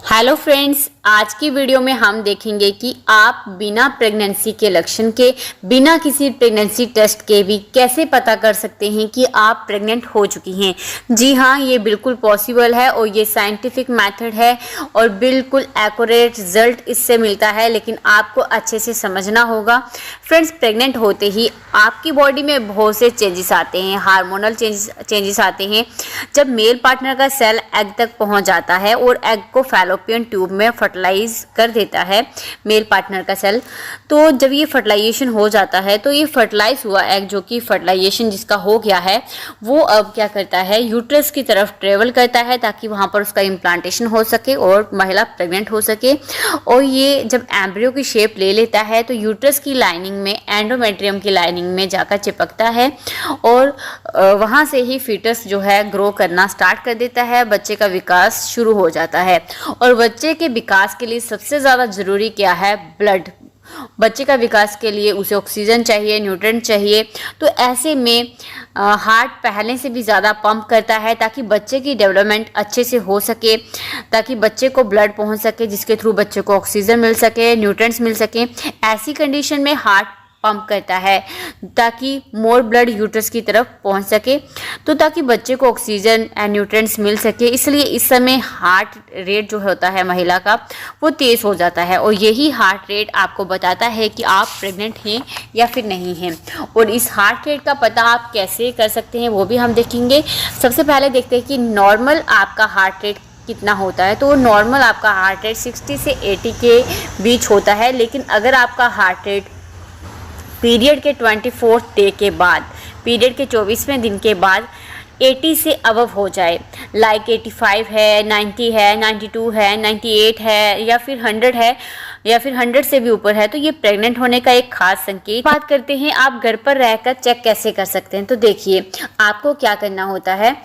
Hello friends, आज की video में हम देखेंगे कि आप बिना प्रेगनेंसी के लक्षण के, बिना किसी प्रेगनेंसी टेस्ट के भी कैसे पता कर सकते हैं कि आप प्रेग्नेंट हो चुकी हैं। जी हाँ, ये बिल्कुल पॉसिबल है और ये साइंटिफिक मेथड है और बिल्कुल एक्यूरेट रिजल्ट इससे मिलता है, लेकिन आपको अच्छे से समझना होगा। फ्रेंड्स, प्रेग्नेंट होते ही आपकी बॉडी में बहुत से चेंजेस आते हैं, हार्मोनल चेंजेस आते हैं। जब मेल पार्टनर का सेल एग तक पहुँच जाता है और एग को फैलोपियन ट्यूब में फर्टिलाइज कर देता है मेल पार्टनर का सेल, तो जब ये फर्टिलाइजेशन हो जाता है तो ये फर्टिलाइज हुआ एग, जो कि फर्टिलाइजेशन जिसका हो गया है, वो अब क्या करता है, यूट्रस की तरफ ट्रेवल करता है ताकि वहाँ पर उसका इम्प्लांटेशन हो सके और महिला प्रेग्नेंट हो सके। और ये जब एम्ब्रियो की शेप ले लेता है तो यूट्रस की लाइनिंग में, एंडोमेट्रियम की लाइनिंग में जाकर चिपकता है और वहाँ से ही फीटस जो है ग्रो करना स्टार्ट कर देता है, बच्चे का विकास शुरू हो जाता है। और बच्चे के विकास के लिए सबसे ज़्यादा ज़रूरी क्या है? ब्लड। बच्चे का विकास के लिए उसे ऑक्सीजन चाहिए, न्यूट्रिएंट चाहिए। तो ऐसे में हार्ट पहले से भी ज़्यादा पंप करता है ताकि बच्चे की डेवलपमेंट अच्छे से हो सके, ताकि बच्चे को ब्लड पहुंच सके, जिसके थ्रू बच्चे को ऑक्सीजन मिल सके, न्यूट्रिएंट्स मिल सके। ऐसी कंडीशन में हार्ट पंप करता है ताकि मोर ब्लड यूट्रस की तरफ पहुंच सके, तो ताकि बच्चे को ऑक्सीजन एंड न्यूट्रिएंट्स मिल सके। इसलिए इस समय हार्ट रेट जो होता है महिला का, वो तेज़ हो जाता है और यही हार्ट रेट आपको बताता है कि आप प्रेग्नेंट हैं या फिर नहीं हैं। और इस हार्ट रेट का पता आप कैसे कर सकते हैं वो भी हम देखेंगे। सबसे पहले देखते हैं कि नॉर्मल आपका हार्ट रेट कितना होता है। तो नॉर्मल आपका हार्ट रेट 60 से 80 के बीच होता है, लेकिन अगर आपका हार्ट रेट पीरियड के 24 डे के बाद, पीरियड के 24वें दिन के बाद 80 से अबव हो जाए, लाइक 85 है, 90 है, 92 है, 98 है या फिर 100 है या फिर 100 से भी ऊपर है, तो ये प्रेग्नेंट होने का एक खास संकेत। बात करते हैं आप घर पर रहकर चेक कैसे कर सकते हैं। तो देखिए, आपको क्या करना होता है,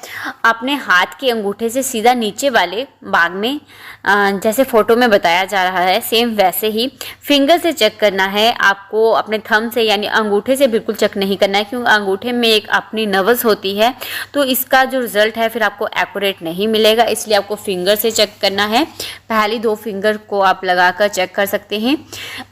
अपने हाथ के अंगूठे से सीधा नीचे वाले भाग में, जैसे फोटो में बताया जा रहा है सेम वैसे ही फिंगर से चेक करना है। आपको अपने थंब से यानी अंगूठे से बिल्कुल चेक नहीं करना है, क्योंकि अंगूठे में एक अपनी नर्व्स होती है, तो इसका जो रिजल्ट है फिर आपको एक्यूरेट नहीं मिलेगा। इसलिए आपको फिंगर से चेक करना है। पहली 2 फिंगर को आप लगाकर चेक कर सकते हैं।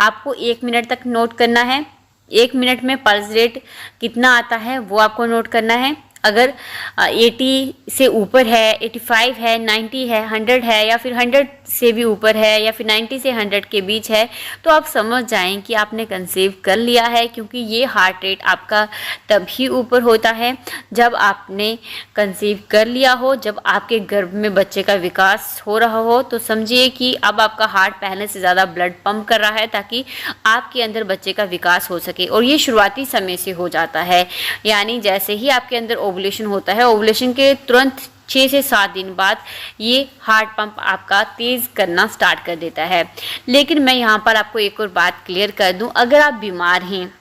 आपको 1 मिनट तक नोट करना है। 1 मिनट में पल्स रेट कितना आता है वो आपको नोट करना है। अगर 80 से ऊपर है, 85 है, 90 है, 100 है या फिर 100 से भी ऊपर है या फिर 90 से 100 के बीच है, तो आप समझ जाएं कि आपने कंसीव कर लिया है, क्योंकि ये हार्ट रेट आपका तभी ऊपर होता है जब आपने कंसीव कर लिया हो, जब आपके गर्भ में बच्चे का विकास हो रहा हो। तो समझिए कि अब आपका हार्ट पहले से ज़्यादा ब्लड पंप कर रहा है ताकि आपके अंदर बच्चे का विकास हो सके। और ये शुरुआती समय से हो जाता है, यानी जैसे ही आपके अंदर ओवुलेशन होता है, ओवुलेशन के तुरंत 6 से 7 दिन बाद ये हार्ट पंप आपका तेज़ करना स्टार्ट कर देता है। लेकिन मैं यहाँ पर आपको एक और बात क्लियर कर दूँ, अगर आप बीमार हैं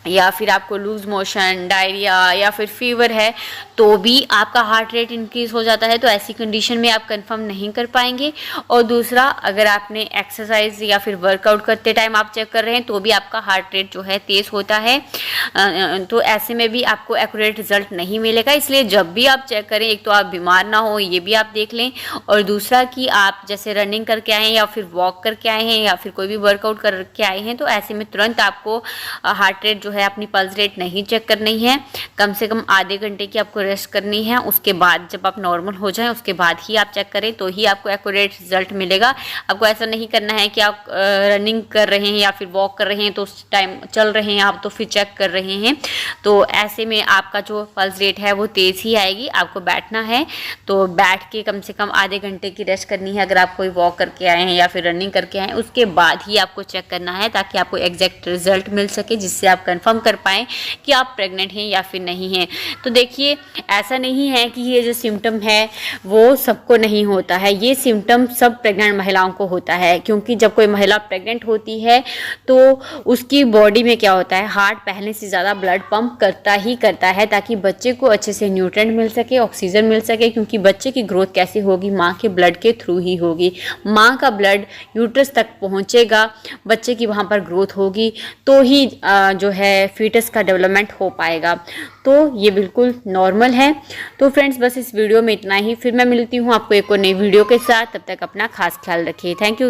या फिर आपको लूज मोशन, डायरिया या फिर फीवर है, तो भी आपका हार्ट रेट इंक्रीज हो जाता है। तो ऐसी कंडीशन में आप कंफर्म नहीं कर पाएंगे। और दूसरा, अगर आपने एक्सरसाइज या फिर वर्कआउट करते टाइम आप चेक कर रहे हैं तो भी आपका हार्ट रेट जो है तेज़ होता है, तो ऐसे में भी आपको एक्यूरेट रिजल्ट नहीं मिलेगा। इसलिए जब भी आप चेक करें, एक तो आप बीमार ना हो ये भी आप देख लें, और दूसरा कि आप जैसे रनिंग करके आए हैं या फिर वॉक करके आए हैं या फिर कोई भी वर्कआउट करके आए हैं, तो ऐसे में तुरंत आपको हार्ट रेट जो है, अपनी पल्स रेट नहीं चेक करनी है। कम से कम आधे घंटे की आपको रेस्ट करनी है। उसके बाद जब आप नॉर्मल हो जाएं उसके बाद ही आप चेक करें, तो ही आपको एक्यूरेट रिजल्ट मिलेगा। आपको ऐसा नहीं करना है कि आप रनिंग कर रहे हैं या फिर वॉक कर रहे हैं तो उस टाइम चल रहे हैं आप, तो फिर चेक कर रहे हैं, तो ऐसे में आपका जो पल्स रेट है वो तेज़ ही आएगी। आपको बैठना है तो बैठ के कम से कम आधे घंटे की रेस्ट करनी है। अगर आप कोई वॉक करके आए हैं या फिर रनिंग करके आए हैं, उसके बाद ही आपको चेक करना है, ताकि आपको एग्जैक्ट रिजल्ट मिल सके, जिससे आप कंफर्म कर पाएँ कि आप प्रेग्नेंट हैं या फिर नहीं हैं। तो देखिए, ऐसा नहीं है कि ये जो सिम्टम है वो सबको नहीं होता है। ये सिम्टम सब प्रेग्नेंट महिलाओं को होता है, क्योंकि जब कोई महिला प्रेग्नेंट होती है तो उसकी बॉडी में क्या होता है, हार्ट पहले से ज़्यादा ब्लड पंप करता है ताकि बच्चे को अच्छे से न्यूट्रिएंट मिल सके, ऑक्सीजन मिल सके। क्योंकि बच्चे की ग्रोथ कैसे होगी, माँ के ब्लड के थ्रू ही होगी। माँ का ब्लड यूट्रस तक पहुँचेगा, बच्चे की वहाँ पर ग्रोथ होगी, तो ही जो है फीटस का डेवलपमेंट हो पाएगा। तो ये बिल्कुल नॉर्मल है। तो फ्रेंड्स बस इस वीडियो में इतना ही, फिर मैं मिलती हूँ आपको एक और नई वीडियो के साथ। तब तक अपना खास ख्याल रखिए। Thank you.